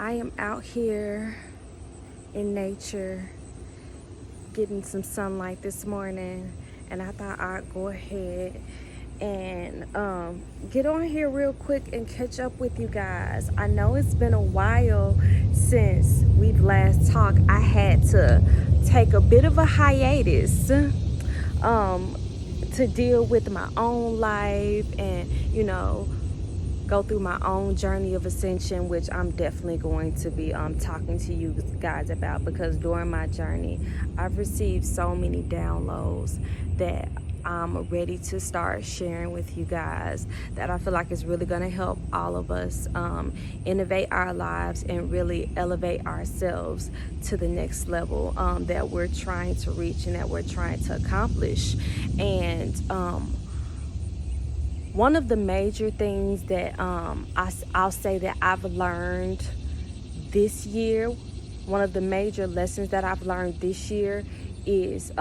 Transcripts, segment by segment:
I am out here in nature getting some sunlight this morning, and I thought I'd go ahead and get on here real quick and catch up with you guys. I know it's been a while since we've last talked. I had to take a bit of a hiatus to deal with my own life and go through my own journey of ascension, which I'm definitely going to be talking to you guys about, because during my journey I've received so many downloads that I'm ready to start sharing with you guys, that I feel like is really going to help all of us innovate our lives and really elevate ourselves to the next level that we're trying to reach and that we're trying to accomplish. And one of the major things that I'll say that I've learned this year, one of the major lessons that I've learned this year is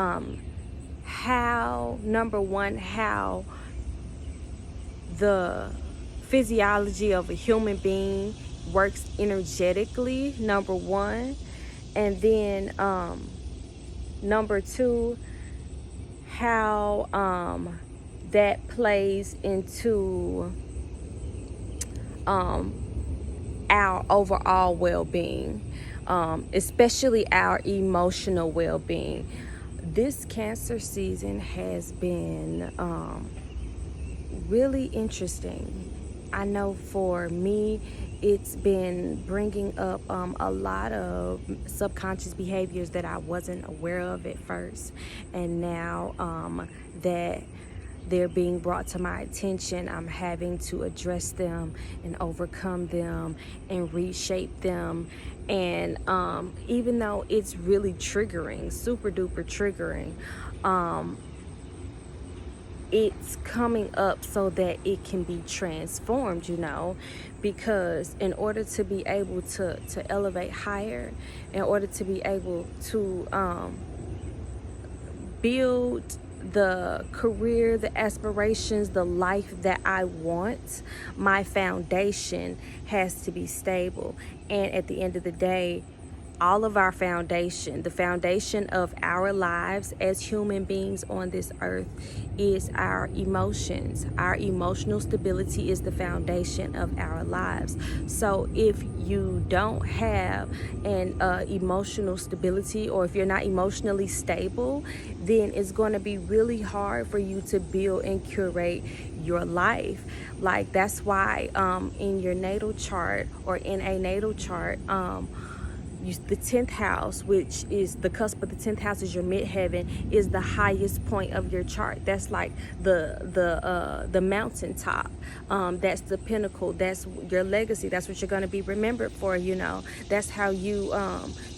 how the physiology of a human being works energetically, number one. And then number two, how that plays into our overall well-being, especially our emotional well-being. This Cancer season has been really interesting. I know for me, it's been bringing up a lot of subconscious behaviors that I wasn't aware of at first. And now that they're being brought to my attention, I'm having to address them and overcome them and reshape them. And even though it's really triggering, super duper triggering, it's coming up so that it can be transformed, because in order to be able to elevate higher, in order to be able to build the career, the aspirations, the life that I want, my foundation has to be stable. And at the end of the day, all of our foundation, the foundation of our lives as human beings on this earth, is our emotions. Our emotional stability is the foundation of our lives. So if you don't have an emotional stability, or if you're not emotionally stable, then it's going to be really hard for you to build and curate your life. Like, that's why in your natal chart, or in a natal chart, the 10th house, which is the cusp of the 10th house, is your midheaven, is the highest point of your chart. That's like the mountaintop. That's the pinnacle. That's your legacy. That's what you're going to be remembered for. That's how you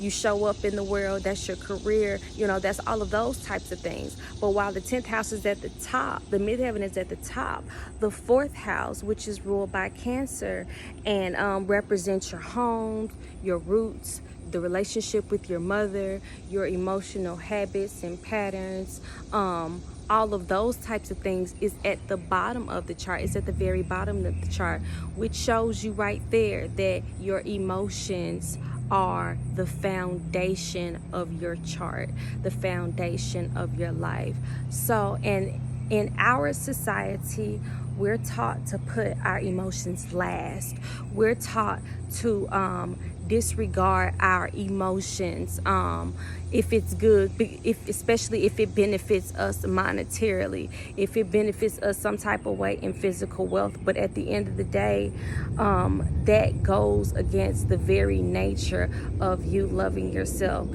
show up in the world. That's your career. That's all of those types of things. But while the 10th house is at the top, the midheaven is at the top, the 4th house, which is ruled by Cancer and represents your homes, your roots, the relationship with your mother, your emotional habits and patterns, all of those types of things, is at the bottom of the chart. It's at the very bottom of the chart, which shows you right there that your emotions are the foundation of your chart, the foundation of your life. So, and in our society, we're taught to put our emotions last. We're taught to disregard our emotions if it's good, especially if it benefits us monetarily, if it benefits us some type of way in physical wealth. But at the end of the day, that goes against the very nature of you loving yourself.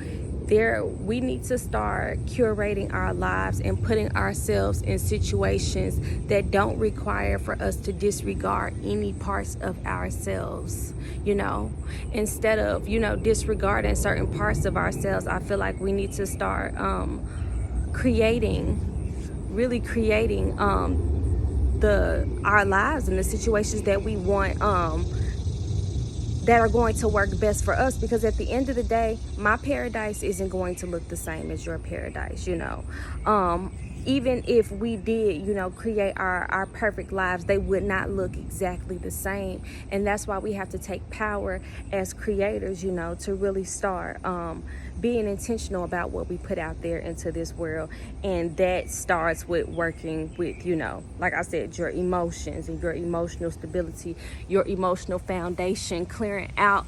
We need to start curating our lives and putting ourselves in situations that don't require for us to disregard any parts of ourselves, instead of disregarding certain parts of ourselves. I feel like we need to start really creating our lives and the situations that we want that are going to work best for us. Because at the end of the day, my paradise isn't going to look the same as your paradise. even if we did, create our perfect lives, they would not look exactly the same. And that's why we have to take power as creators, to really start being intentional about what we put out there into this world. And that starts with working with, like I said, your emotions and your emotional stability, your emotional foundation, clearing out,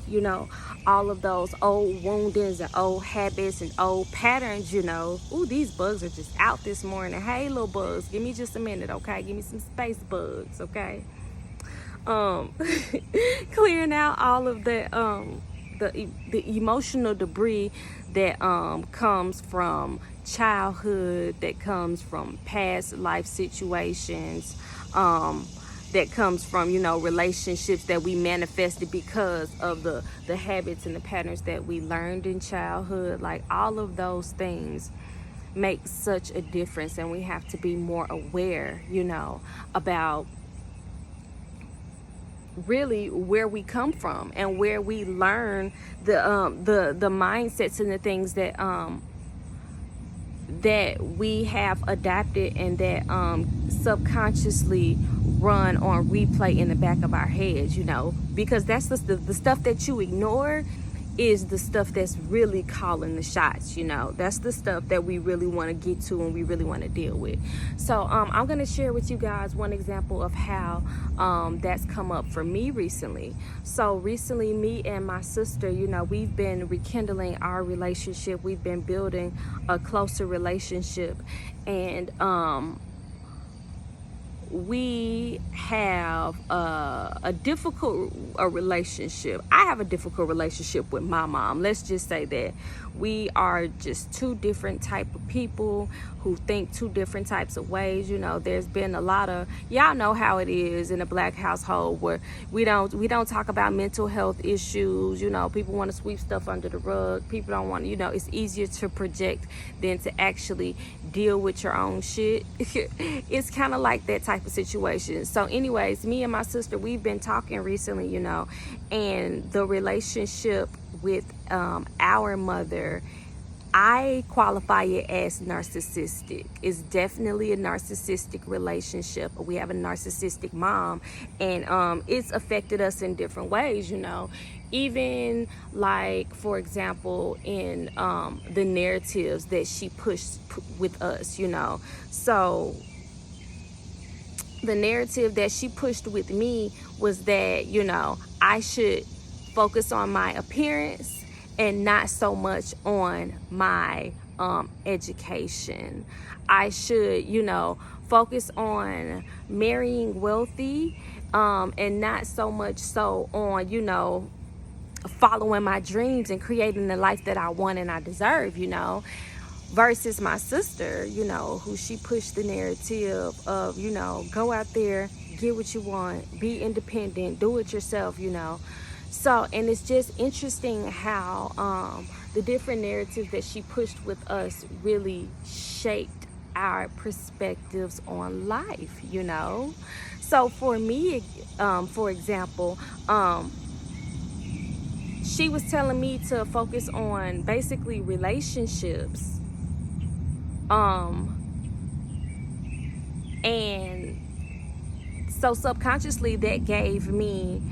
all of those old woundings and old habits and old patterns. Ooh, these bugs are just out this morning. Hey, little bugs, give me just a minute, okay? Give me some space bugs, okay? Clearing out all of the emotional debris that comes from childhood, that comes from past life situations, that comes from, relationships that we manifested because of the habits and the patterns that we learned in childhood. Like, all of those things make such a difference, and we have to be more aware, about really where we come from and where we learn the mindsets and the things that that we have adapted and that subconsciously run on replay in the back of our heads, because that's the stuff that you ignore is the stuff that's really calling the shots. That's the stuff that we really want to get to and we really want to deal with. So I'm going to share with you guys one example of how that's come up for me recently. So recently, me and my sister, we've been rekindling our relationship. We've been building a closer relationship, and we have a difficult relationship. I have a difficult relationship with my mom. Let's just say that we are just two different type of people who think two different types of ways. There's been a lot of, y'all know how it is in a Black household, where we don't talk about mental health issues. People want to sweep stuff under the rug. People don't want to, it's easier to project than to actually deal with your own shit. It's kind of like that type of situation. So anyways, me and my sister, we've been talking recently, and the relationship with our mother, I qualify it as narcissistic. It's definitely a narcissistic relationship. We have a narcissistic mom, and it's affected us in different ways, even like, for example, in the narratives that she pushed with us, so the narrative that she pushed with me was that, I should focus on my appearance and not so much on my education. I should, focus on marrying wealthy and not so much so on, following my dreams and creating the life that I want and I deserve, versus my sister, who she pushed the narrative of, go out there, get what you want, be independent, do it yourself, So, and it's just interesting how the different narratives that she pushed with us really shaped our perspectives on life, So for me, for example, she was telling me to focus on basically relationships. And so subconsciously that gave me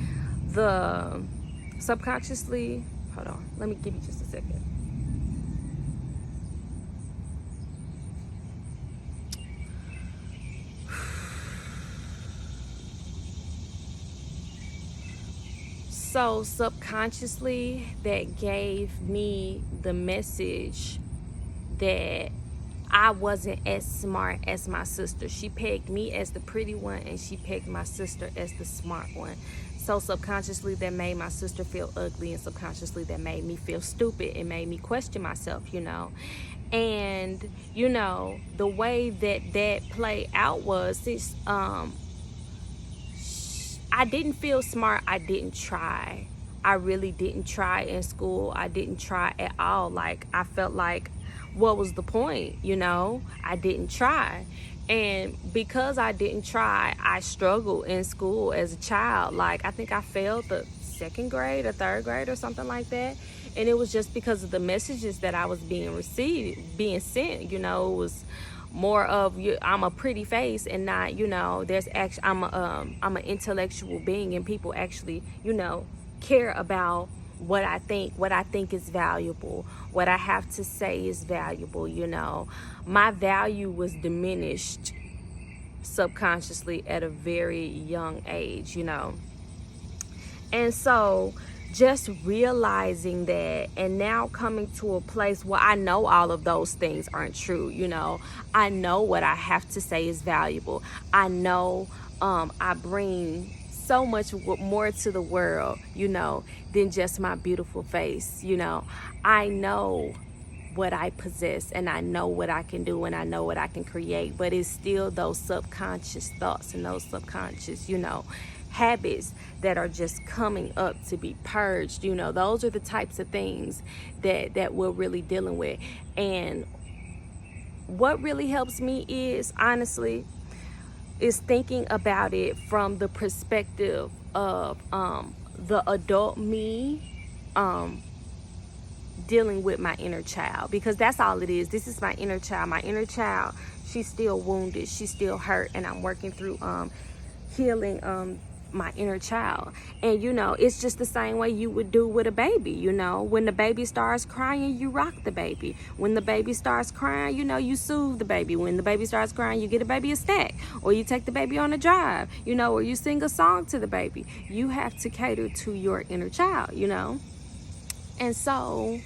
hold on, let me give you just a second. So subconsciously that gave me the message that I wasn't as smart as my sister. She pegged me as the pretty one, and she pegged my sister as the smart one. So subconsciously that made my sister feel ugly, and subconsciously that made me feel stupid. It made me question myself, And, the way that played out was this, I didn't feel smart. I didn't try. I really didn't try in school. I didn't try at all. Like, I felt like, what was the point? I didn't try. And because I didn't try, I struggled in school as a child. Like, I think I failed the second grade or third grade or something like that. And it was just because of the messages that I was being sent. It was more of you, I'm a pretty face and not, there's actually, I'm an intellectual being, and people actually, care about what I think is valuable, what I have to say is valuable. My value was diminished subconsciously at a very young age. And so just realizing that, and now coming to a place where I know all of those things aren't true. I know what I have to say is valuable. I know I bring so much more to the world, than just my beautiful face. I know what I possess, and I know what I can do, and I know what I can create, but it's still those subconscious thoughts and those subconscious, habits that are just coming up to be purged. Those are the types of things that we're really dealing with. And what really helps me is, honestly, is thinking about it from the perspective of the adult me dealing with my inner child, because that's all it is. This is my inner child. My inner child, she's still wounded, she's still hurt, and I'm working through healing my inner child. And it's just the same way you would do with a baby. When the baby starts crying, you rock the baby. When the baby starts crying, you soothe the baby. When the baby starts crying, you get a baby a snack, or you take the baby on a drive, or you sing a song to the baby. You have to cater to your inner child. And so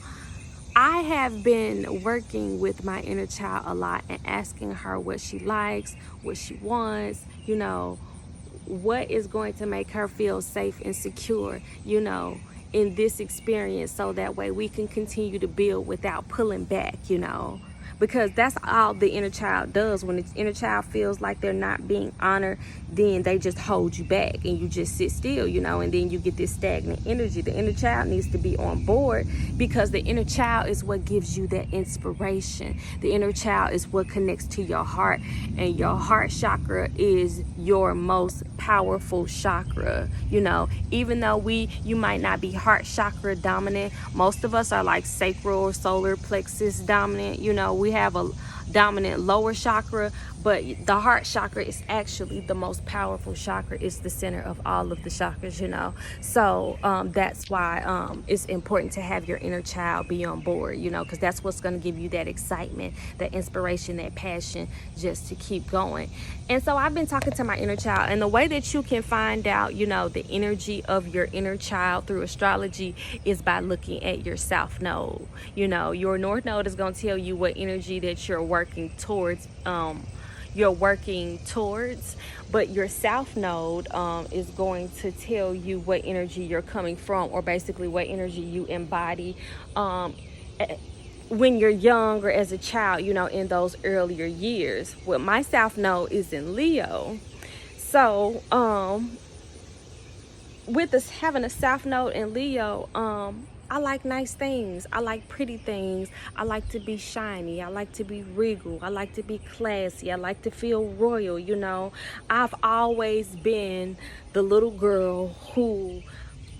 I have been working with my inner child a lot and asking her what she likes, what she wants, what is going to make her feel safe and secure, in this experience, so that way we can continue to build without pulling back, because that's all the inner child does. When the inner child feels like they're not being honored, then they just hold you back and you just sit still, and then you get this stagnant energy. The inner child needs to be on board, because the inner child is what gives you that inspiration. The inner child is what connects to your heart, and your heart chakra is your most powerful chakra. Even though you might not be heart chakra dominant, most of us are like sacral or solar plexus dominant. We have a dominant lower chakra, but the heart chakra is actually the most powerful chakra. It's the center of all of the chakras, so that's why it's important to have your inner child be on board, because that's what's going to give you that excitement, that inspiration, that passion, just to keep going. And so I've been talking to my inner child, and the way that you can find out the energy of your inner child through astrology is by looking at your south node. Your north node is going to tell you what energy that you're working towards, but your south node is going to tell you what energy you're coming from, or basically what energy you embody when you're young or as a child, in those earlier years. Well, my south node is in Leo, so with us having a south node in Leo, I like nice things. I like pretty things. I like to be shiny. I like to be regal. I like to be classy. I like to feel royal. I've always been the little girl who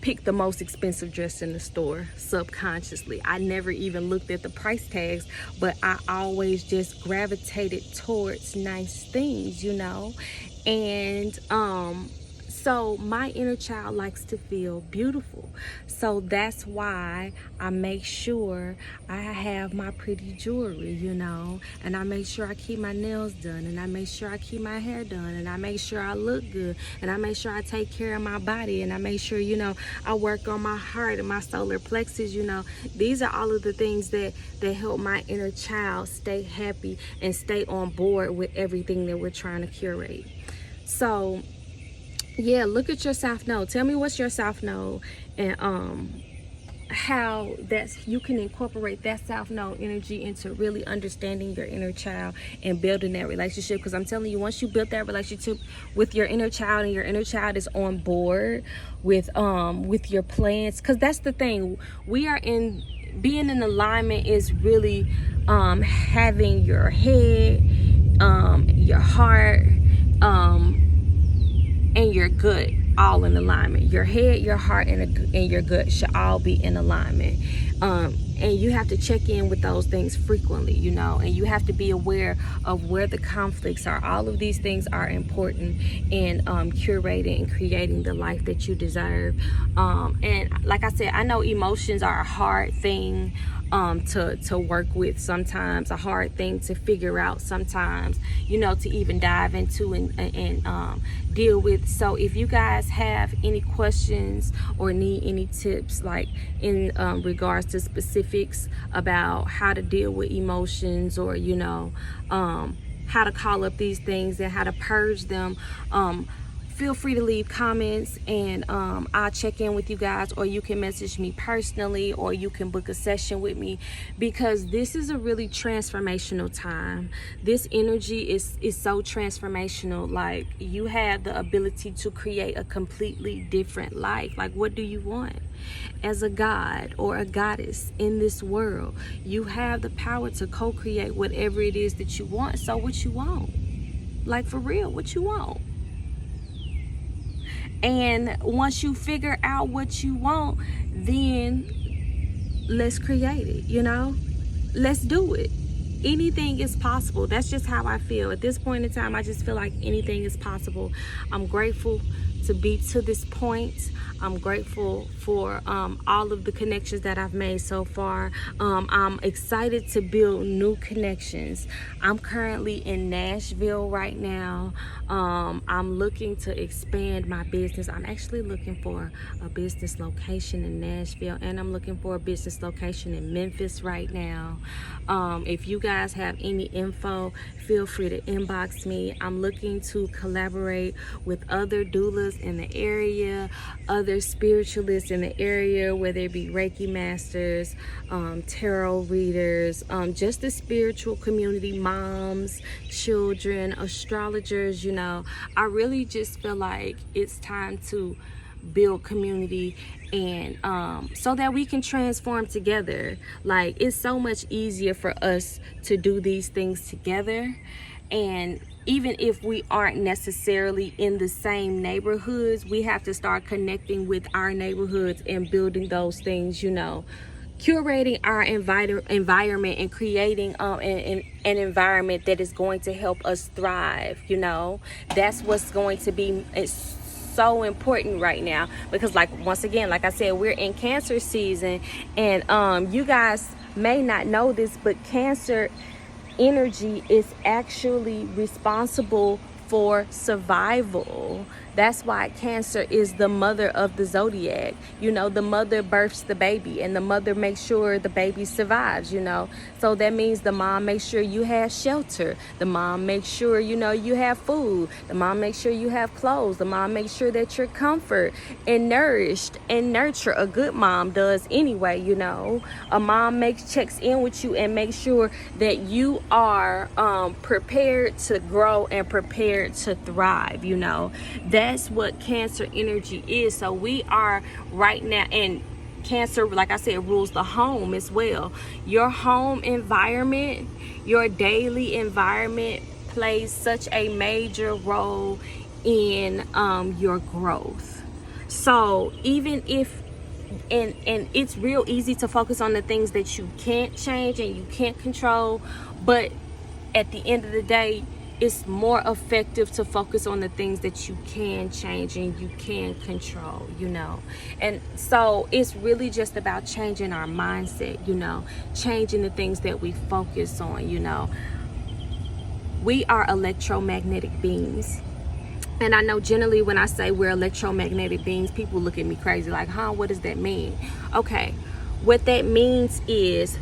picked the most expensive dress in the store subconsciously. I never even looked at the price tags, but I always just gravitated towards nice things, and so my inner child likes to feel beautiful. So that's why I make sure I have my pretty jewelry, and I make sure I keep my nails done, and I make sure I keep my hair done, and I make sure I look good, and I make sure I take care of my body, and I make sure, I work on my heart and my solar plexus. These are all of the things that help my inner child stay happy and stay on board with everything that we're trying to curate. So yeah, look at your south node. Tell me what's your south node, and how you can incorporate that south node energy into really understanding your inner child and building that relationship. Because I'm telling you, once you build that relationship with your inner child, and your inner child is on board with your plans, because that's the thing, being in alignment is really having your head, your heart, and your gut all in alignment. Your head, your heart, and your gut should all be in alignment. and you have to check in with those things frequently, you know, and you have to be aware of where the conflicts are. All of these things are important in curating and creating the life that you deserve. And like I said, I know emotions are a hard thing to work with sometimes, a hard thing to figure out sometimes, you know, to even dive into and deal with. So if you guys have any questions or need any tips, like in regards to specifics about how to deal with emotions, or you know, how to call up these things and how to purge them, feel free to leave comments, and I'll check in with you guys, or you can message me personally, or you can book a session with me, because this is a really transformational time. This energy is so transformational. Like, you have the ability to create a completely different life. Like, what do you want? As a god or a goddess in this world, you have the power to co-create whatever it is that you want. So what you want? Like, for real, what you want? And once you figure out what you want, then let's create it, you know? Let's do it. Anything is possible. That's just how I feel. At this point in time, I just feel like anything is possible. I'm grateful to be to this point. I'm grateful for all of the connections that I've made so far. I'm excited to build new connections. I'm currently in Nashville right now. I'm looking to expand my business. I'm actually looking for a business location in Nashville, and I'm looking for a business location in Memphis right now. If you guys have any info, feel free to inbox me. I'm looking to collaborate with other doulas in the area, other spiritualists in the area, whether it be Reiki masters, tarot readers, just the spiritual community, moms, children, astrologers. You know, I really just feel like it's time to build community, and so that we can transform together. Like, it's so much easier for us to do these things together. And even if we aren't necessarily in the same neighborhoods, we have to start connecting with our neighborhoods and building those things, you know, curating our environment and creating an environment that is going to help us thrive. You know, that's what's going to be, it's so important right now, because, like, once again, like I said, we're in Cancer season, and you guys may not know this, but Cancer energy is actually responsible for survival. That's why Cancer is the mother of the zodiac. You know, the mother births the baby, and the mother makes sure the baby survives, you know. So that means the mom makes sure you have shelter. The mom makes sure, you know, you have food. The mom makes sure you have clothes. The mom makes sure that you're comfort and nourished and nurture. A good mom does anyway, you know. A mom checks in with you and makes sure that you are prepared to grow and prepared to thrive, you know. That's what Cancer energy is. So we are right now, and Cancer, like I said, rules the home as well. Your home environment, your daily environment plays such a major role in your growth. So even if, and it's real easy to focus on the things that you can't change and you can't control, but at the end of the day, it's more effective to focus on the things that you can change and you can control, you know. And so it's really just about changing our mindset, you know, changing the things that we focus on, you know. We are electromagnetic beings. And I know generally when I say we're electromagnetic beings, people look at me crazy like, huh, what does that mean? Okay, what that means is,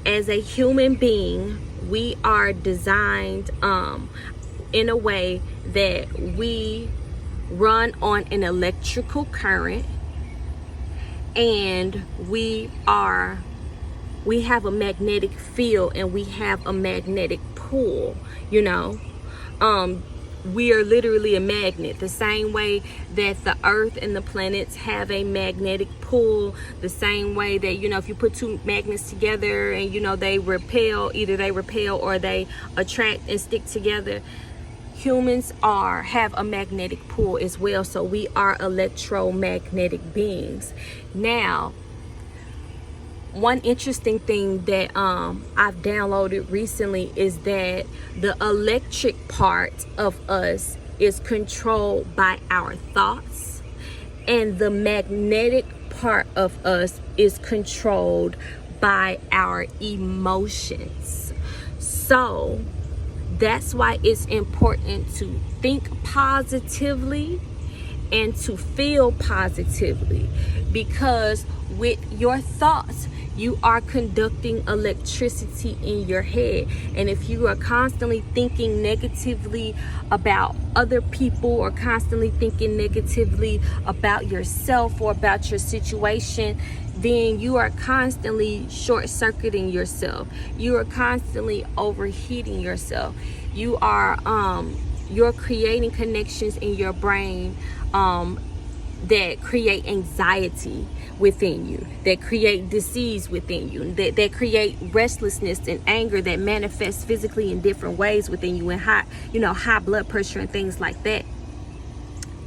as a human being, we are designed in a way that we run on an electrical current, and we have a magnetic field, and we have a magnetic pull, you know. We are literally a magnet, the same way that the earth and the planets have a magnetic pull, the same way that, you know, if you put two magnets together and, you know, they repel, either they repel or they attract and stick together. Humans have a magnetic pull as well. So we are electromagnetic beings. Now, one interesting thing that I've downloaded recently is that the electric part of us is controlled by our thoughts, and the magnetic part of us is controlled by our emotions. So that's why it's important to think positively and to feel positively, because with your thoughts you are conducting electricity in your head. And if you are constantly thinking negatively about other people, or constantly thinking negatively about yourself or about your situation, then you are constantly short-circuiting yourself. You are constantly overheating yourself. You're creating connections in your brain that create anxiety within you, that create disease within you, that create restlessness and anger that manifests physically in different ways within you, and high blood pressure and things like that.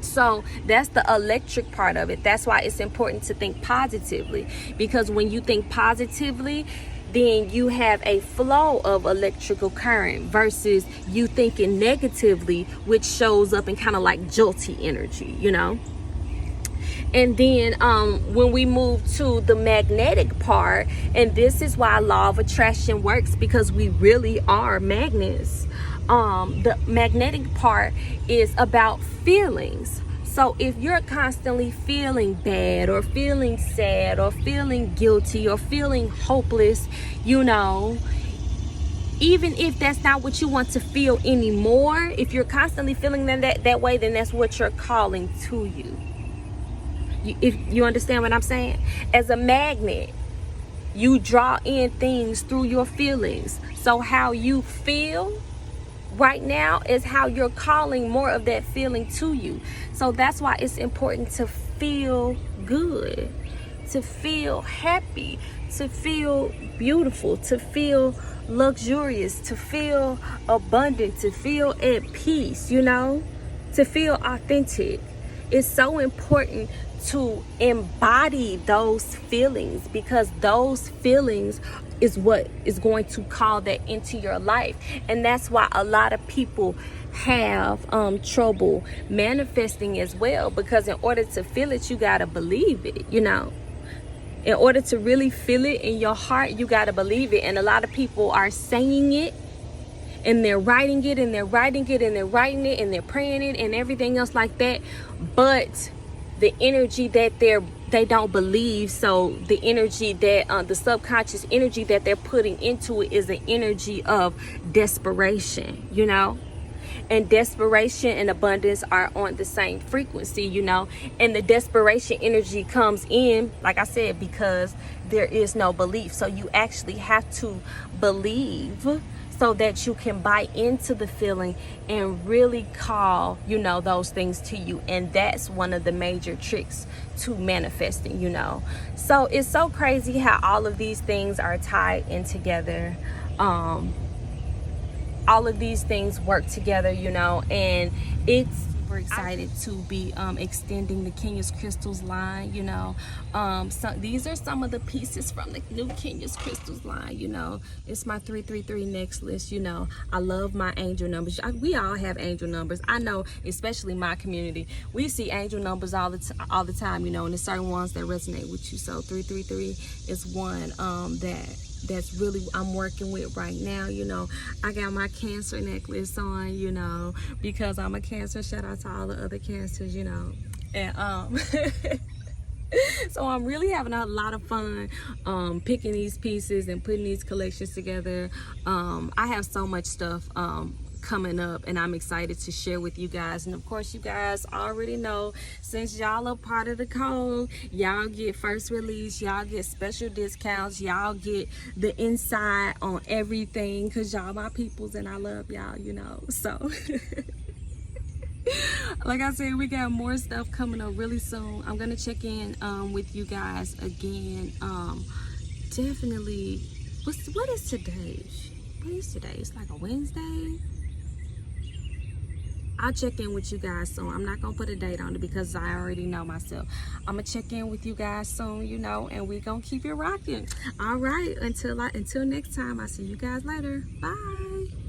So that's the electric part of it. That's why it's important to think positively, because when you think positively, then you have a flow of electrical current, versus you thinking negatively, which shows up in kind of like jolty energy, And then when we move to the magnetic part, and this is why law of attraction works, because we really are magnets. The magnetic part is about feelings. So if you're constantly feeling bad, or feeling sad, or feeling guilty, or feeling hopeless, even if that's not what you want to feel anymore, if you're constantly feeling that way, then that's what you're calling to you. If you understand what I'm saying? As a magnet, you draw in things through your feelings. So how you feel right now is how you're calling more of that feeling to you. So that's why it's important to feel good, to feel happy, to feel beautiful, to feel luxurious, to feel abundant, to feel at peace, to feel authentic. It's so important to embody those feelings, because those feelings is what is going to call that into your life. And that's why a lot of people have trouble manifesting as well, because in order to feel it, you got to believe it. In order to really feel it in your heart, you got to believe it. And a lot of people are saying it, and they're writing it, and they're writing it, and they're writing it, and they're praying it, and everything else like that. But the energy that they don't believe, so the energy that the subconscious energy that they're putting into it is an energy of desperation, and desperation and abundance are on the same frequency, and the desperation energy comes in, like I said, because there is no belief. So you actually have to believe, so that you can buy into the feeling and really call, those things to you. And that's one of the major tricks to manifesting, So it's so crazy how all of these things are tied in together. All of these things work together, and it's super excited to be extending the Kenya's Crystals line. So these are some of the pieces from the new Kenya's Crystals line. It's my 333 necklace. I love my angel numbers. We all have angel numbers. I know, especially my community, we see angel numbers all the time. And there's certain ones that resonate with you. So 333 is one that's really I'm working with right now. I got my Cancer necklace on, because I'm a Cancer. Shout out to all the other Cancers, and so I'm really having a lot of fun picking these pieces and putting these collections together. I have so much stuff coming up, and I'm excited to share with you guys. And of course, you guys already know, since y'all are part of the code, y'all get first release, y'all get special discounts, y'all get the inside on everything, because y'all my peoples and I love y'all, so like I said, we got more stuff coming up really soon. I'm gonna check in with you guys again. Definitely. What is today? What is today? It's like a Wednesday. I'll check in with you guys soon. I'm not gonna put a date on it because I already know myself. I'm gonna check in with you guys soon, you know, and we're gonna keep it rocking. All right, until next time, I'll see you guys later. Bye.